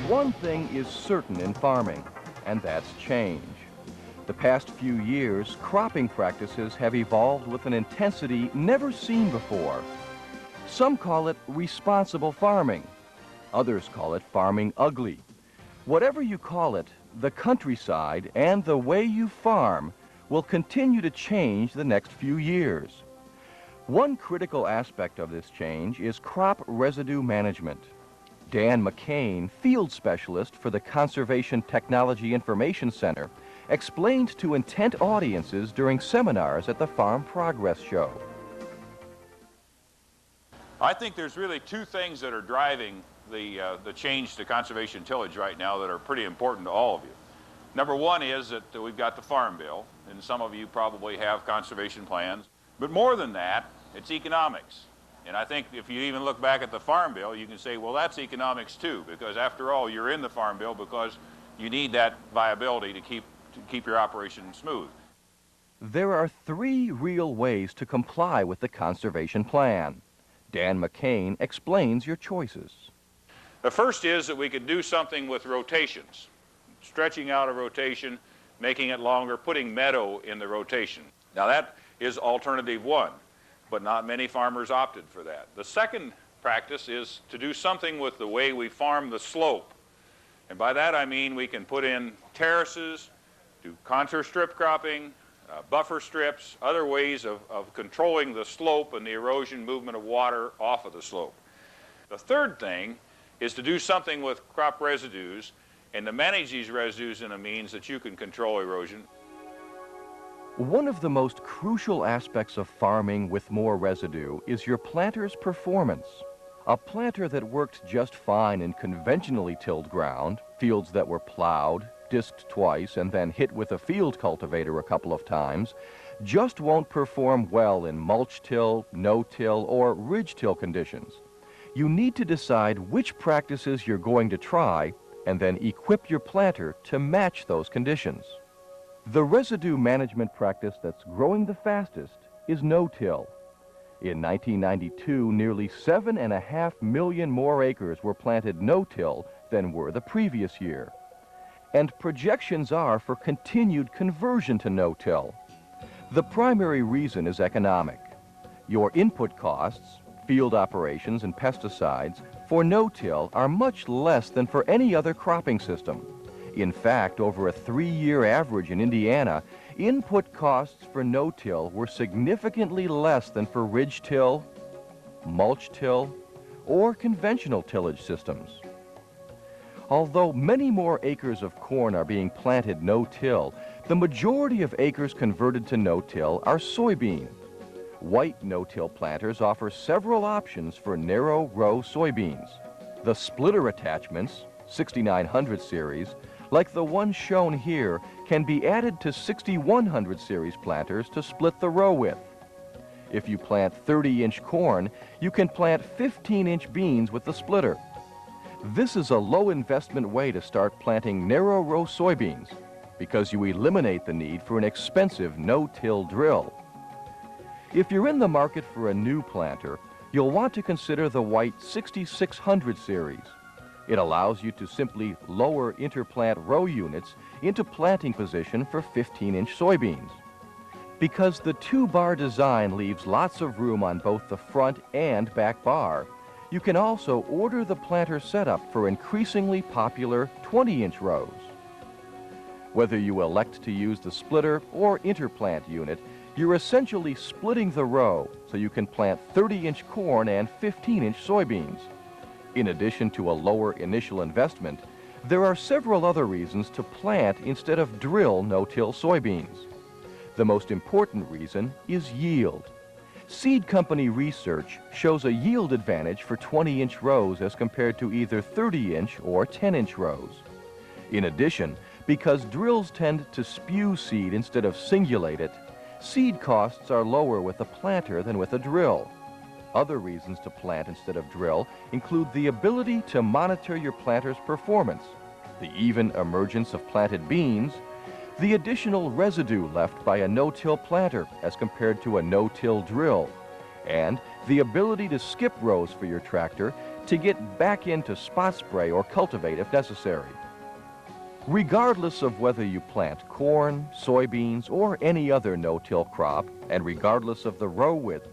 One thing is certain in farming, and that's change. The past few years, cropping practices have evolved with an intensity never seen before. Some call it responsible farming. Others call it farming ugly. Whatever you call it, the countryside and the way you farm will continue to change the next few years. One critical aspect of this change is crop residue management. Dan McCain, field specialist for the Conservation Technology Information Center, explained to intent audiences during seminars at the Farm Progress Show. I think there's really two things that are driving the change to conservation tillage right now that are pretty important to all of you. Number one is that we've got the Farm Bill, and some of you probably have conservation plans. But more than that, it's economics. And I think if you even look back at the Farm Bill, you can say, well, that's economics too, because after all, you're in the Farm Bill because you need that viability to keep your operation smooth. There are three real ways to comply with the conservation plan. Dan McCain explains your choices. The first is that we could do something with rotations, stretching out a rotation, making it longer, putting meadow in the rotation. Now that is alternative one, but not many farmers opted for that. The second practice is to do something with the way we farm the slope. And by that I mean we can put in terraces, do contour strip cropping, buffer strips, other ways of controlling the slope and the erosion movement of water off of the slope. The third thing is to do something with crop residues and to manage these residues in a means that you can control erosion. One of the most crucial aspects of farming with more residue is your planter's performance. A planter that worked just fine in conventionally tilled ground, fields that were plowed, disked twice, and then hit with a field cultivator a couple of times, just won't perform well in mulch till, no-till, or ridge till conditions. You need to decide which practices you're going to try and then equip your planter to match those conditions. The residue management practice that's growing the fastest is no-till. In 1992, nearly 7.5 million more acres were planted no-till than were the previous year. And projections are for continued conversion to no-till. The primary reason is economic. Your input costs, field operations and pesticides, for no-till are much less than for any other cropping system. In fact, over a 3-year average in Indiana, input costs for no-till were significantly less than for ridge till, mulch till, or conventional tillage systems. Although many more acres of corn are being planted no-till, the majority of acres converted to no-till are soybean. White no-till planters offer several options for narrow row soybeans. The splitter attachments, 6900 series, like the one shown here, can be added to 6100 series planters to split the row width. If you plant 30-inch corn, you can plant 15-inch beans with the splitter. This is a low-investment way to start planting narrow row soybeans because you eliminate the need for an expensive no-till drill. If you're in the market for a new planter, you'll want to consider the white 6600 series. It allows you to simply lower interplant row units into planting position for 15-inch soybeans. Because the 2-bar design leaves lots of room on both the front and back bar, you can also order the planter setup for increasingly popular 20-inch rows. Whether you elect to use the splitter or interplant unit, you're essentially splitting the row so you can plant 30-inch corn and 15-inch soybeans. In addition to a lower initial investment, there are several other reasons to plant instead of drill no-till soybeans. The most important reason is yield. Seed company research shows a yield advantage for 20-inch rows as compared to either 30-inch or 10-inch rows. In addition, because drills tend to spew seed instead of singulate it, seed costs are lower with a planter than with a drill. Other reasons to plant instead of drill include the ability to monitor your planter's performance, the even emergence of planted beans, the additional residue left by a no-till planter as compared to a no-till drill, and the ability to skip rows for your tractor to get back into spot spray or cultivate if necessary. Regardless of whether you plant corn, soybeans, or any other no-till crop, and regardless of the row width,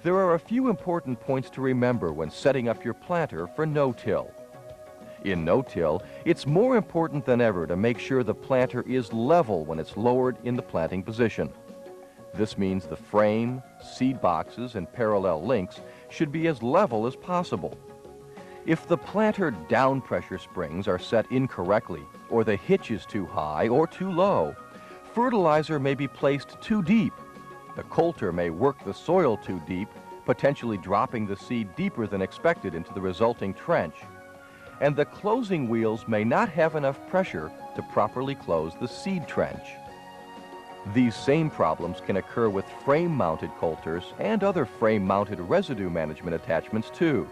there are a few important points to remember when setting up your planter for no-till. In no-till, it's more important than ever to make sure the planter is level when it's lowered in the planting position. This means the frame, seed boxes, and parallel links should be as level as possible. If the planter down pressure springs are set incorrectly, or the hitch is too high or too low, fertilizer may be placed too deep. The Coulter may work the soil too deep, potentially dropping the seed deeper than expected into the resulting trench. And the closing wheels may not have enough pressure to properly close the seed trench. These same problems can occur with frame-mounted Coulters and other frame-mounted residue management attachments too.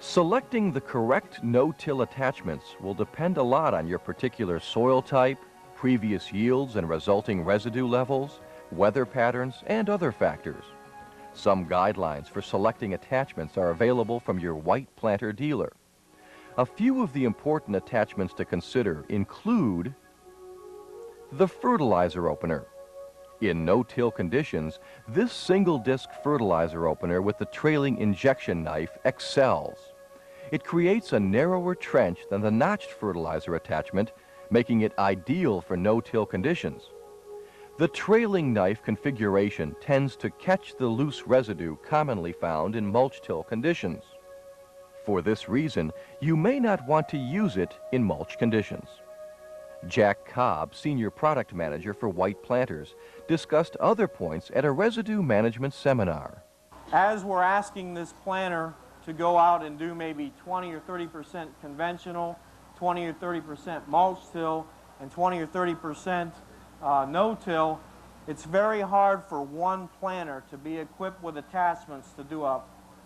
Selecting the correct no-till attachments will depend a lot on your particular soil type, previous yields and resulting residue levels, weather patterns, and other factors. Some guidelines for selecting attachments are available from your white planter dealer. A few of the important attachments to consider include the fertilizer opener. In no-till conditions, this single-disc fertilizer opener with the trailing injection knife excels. It creates a narrower trench than the notched fertilizer attachment, making it ideal for no-till conditions. The trailing knife configuration tends to catch the loose residue commonly found in mulch-till conditions. For this reason, you may not want to use it in mulch conditions. Jack Cobb, Senior Product Manager for White Planters, discussed other points at a residue management seminar. As we're asking this planter to go out and do maybe 20 or 30% conventional, 20 or 30% mulch till, and 20 or 30% no-till, it's very hard for one planter to be equipped with attachments to do a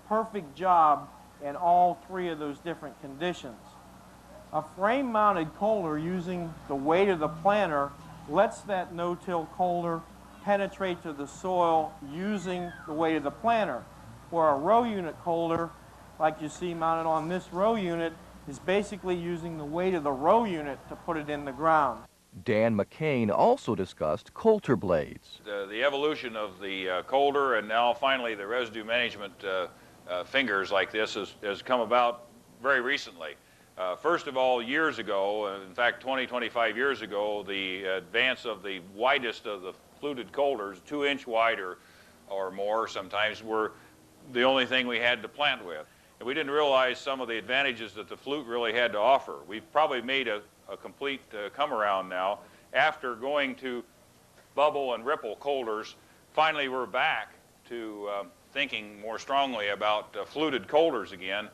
perfect job in all three of those different conditions. A frame-mounted Coulter using the weight of the planter lets that no-till Coulter penetrate to the soil using the weight of the planter, where a row unit Coulter, like you see mounted on this row unit, is basically using the weight of the row unit to put it in the ground. Dan McCain also discussed Coulter blades. The evolution of the Coulter and now finally the residue management fingers like this has come about very recently. First of all, years ago, in fact 20, 25 years ago, the advance of the widest of the fluted Coulters, 2-inch wide or more sometimes, were the only thing we had to plant with. And we didn't realize some of the advantages that the flute really had to offer. We've probably made a complete come around now. After going to bubble and ripple Coulters, finally we're back to thinking more strongly about fluted Coulters again,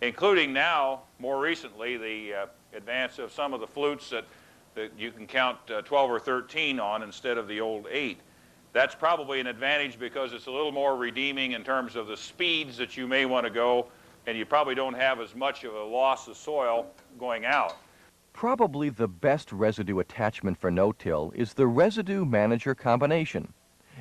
including now, more recently, the advance of some of the flutes that you can count 12 or 13 on instead of the old 8. That's probably an advantage because it's a little more redeeming in terms of the speeds that you may want to go, and you probably don't have as much of a loss of soil going out. Probably the best residue attachment for no-till is the Residue Manager combination.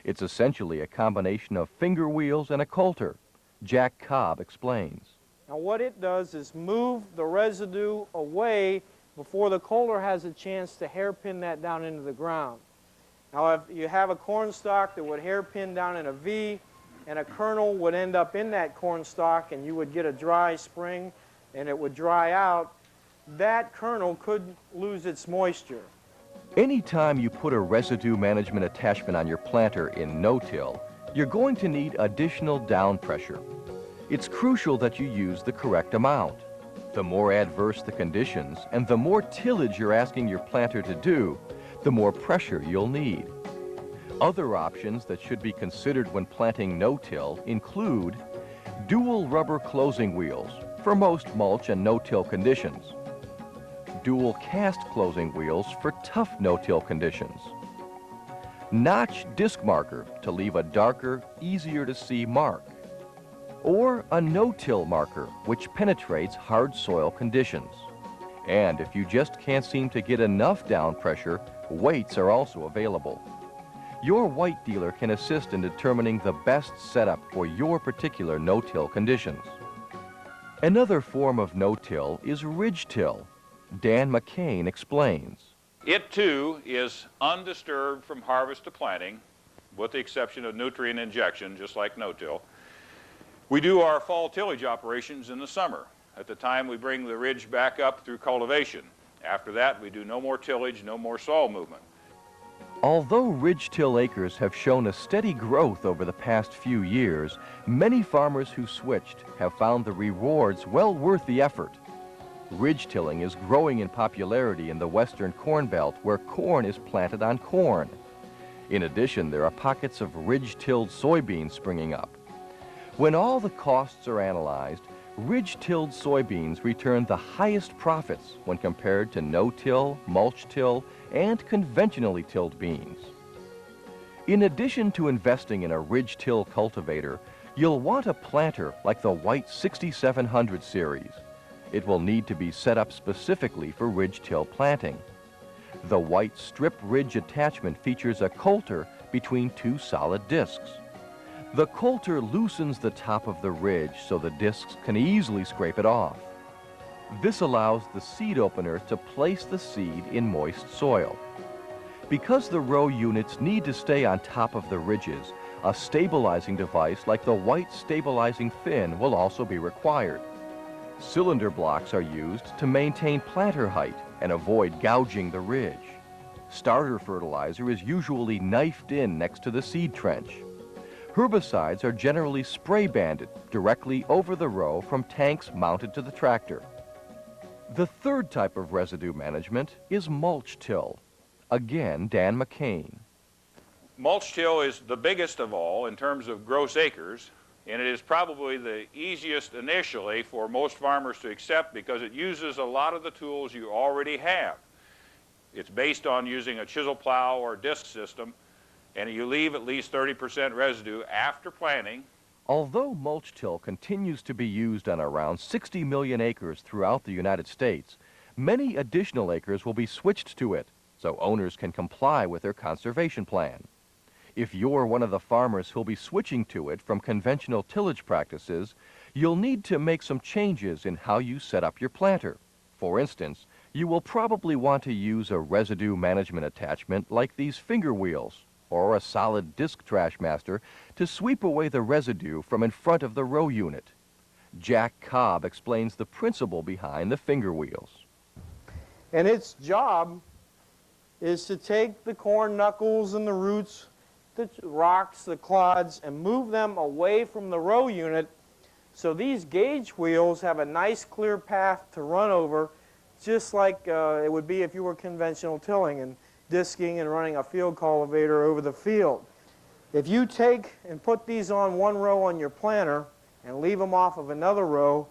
It's essentially a combination of finger wheels and a Coulter. Jack Cobb explains. Now what it does is move the residue away before the Coulter has a chance to hairpin that down into the ground. Now if you have a corn stalk that would hairpin down in a V, and a kernel would end up in that corn stalk and you would get a dry spring and it would dry out, that kernel could lose its moisture. Anytime you put a residue management attachment on your planter in no-till, you're going to need additional down pressure. It's crucial that you use the correct amount. The more adverse the conditions and the more tillage you're asking your planter to do, the more pressure you'll need. Other options that should be considered when planting no-till include dual rubber closing wheels for most mulch and no-till conditions, dual cast closing wheels for tough no-till conditions, notch disc marker to leave a darker, easier to see mark, or a no-till marker which penetrates hard soil conditions. And if you just can't seem to get enough down pressure, weights are also available. Your white dealer can assist in determining the best setup for your particular no-till conditions. Another form of no-till is ridge till. Dan McCain explains. It too is undisturbed from harvest to planting, with the exception of nutrient injection, just like no-till. We do our fall tillage operations in the summer. At the time we bring the ridge back up through cultivation. After that we do no more tillage, no more soil movement. Although ridge till acres have shown a steady growth over the past few years, many farmers who switched have found the rewards well worth the effort. Ridge tilling is growing in popularity in the western corn belt where corn is planted on corn. In addition, there are pockets of ridge-tilled soybeans springing up. When all the costs are analyzed, ridge-tilled soybeans return the highest profits when compared to no-till, mulch-till, and conventionally tilled beans. In addition to investing in a ridge-till cultivator, you'll want a planter like the White 6700 series. It will need to be set up specifically for ridge-till planting. The White strip ridge attachment features a Coulter between two solid discs. The Coulter loosens the top of the ridge so the discs can easily scrape it off. This allows the seed opener to place the seed in moist soil. Because the row units need to stay on top of the ridges, a stabilizing device like the White stabilizing fin will also be required. Cylinder blocks are used to maintain planter height and avoid gouging the ridge. Starter fertilizer is usually knifed in next to the seed trench. Herbicides are generally spray banded directly over the row from tanks mounted to the tractor. The third type of residue management is mulch till. Again, Dan McCain. Mulch till is the biggest of all in terms of gross acres, and it is probably the easiest initially for most farmers to accept because it uses a lot of the tools you already have. It's based on using a chisel plow or disc system, and you leave at least 30% residue after planting. Although mulch till continues to be used on around 60 million acres throughout the United States, many additional acres will be switched to it so owners can comply with their conservation plan. If you're one of the farmers who'll be switching to it from conventional tillage practices, you'll need to make some changes in how you set up your planter. For instance, you will probably want to use a residue management attachment like these finger wheels, or a solid disc trash master to sweep away the residue from in front of the row unit. Jack Cobb explains the principle behind the finger wheels. And its job is to take the corn knuckles and the roots, the rocks, the clods, and move them away from the row unit so these gauge wheels have a nice clear path to run over, just like it would be if you were conventional tilling and disking and running a field cultivator over the field. If you take and put these on one row on your planter and leave them off of another row,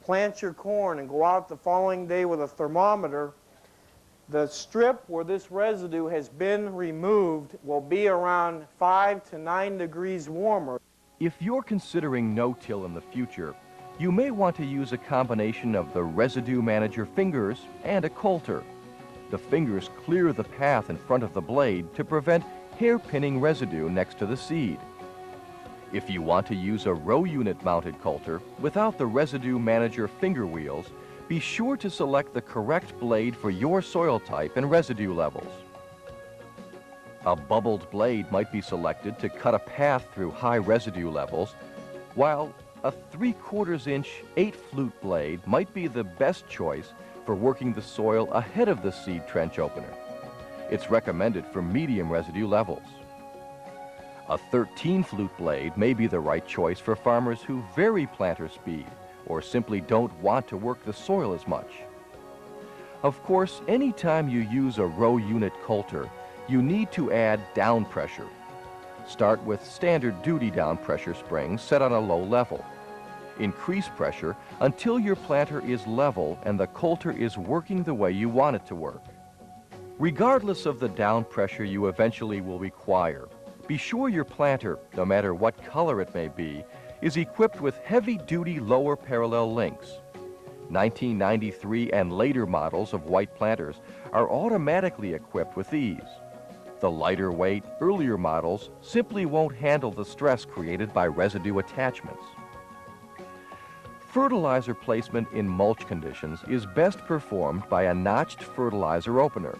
plant your corn and go out the following day with a thermometer, the strip where this residue has been removed will be around 5 to 9 degrees warmer. If you're considering no-till in the future, you may want to use a combination of the Residue Manager fingers and a Coulter. The fingers clear the path in front of the blade to prevent hairpinning residue next to the seed. If you want to use a row unit mounted Coulter without the Residue Manager finger wheels, be sure to select the correct blade for your soil type and residue levels. A bubbled blade might be selected to cut a path through high residue levels, while a 3/4 inch 8-flute blade might be the best choice for working the soil ahead of the seed trench opener. It's recommended for medium residue levels. A 13-flute blade may be the right choice for farmers who vary planter speed or simply don't want to work the soil as much. Of course, anytime you use a row unit Coulter, you need to add down pressure. Start with standard duty down pressure springs set on a low level. Increase pressure until your planter is level and the Coulter is working the way you want it to work. Regardless of the down pressure you eventually will require, be sure your planter, no matter what color it may be, is equipped with heavy-duty lower parallel links. 1993 and later models of white planters are automatically equipped with these. The lighter weight, earlier models simply won't handle the stress created by residue attachments. Fertilizer placement in mulch conditions is best performed by a notched fertilizer opener.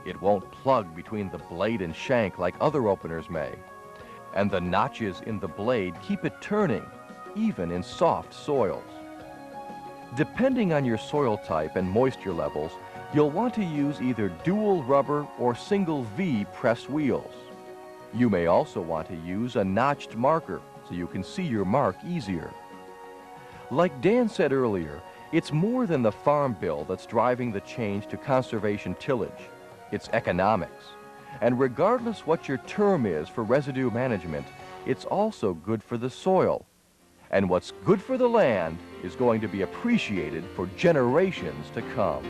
It won't plug between the blade and shank like other openers may, and the notches in the blade keep it turning, even in soft soils. Depending on your soil type and moisture levels, you'll want to use either dual rubber or single V press wheels. You may also want to use a notched marker so you can see your mark easier. Like Dan said earlier, it's more than the farm bill that's driving the change to conservation tillage. It's economics. And regardless what your term is for residue management, it's also good for the soil. And what's good for the land is going to be appreciated for generations to come.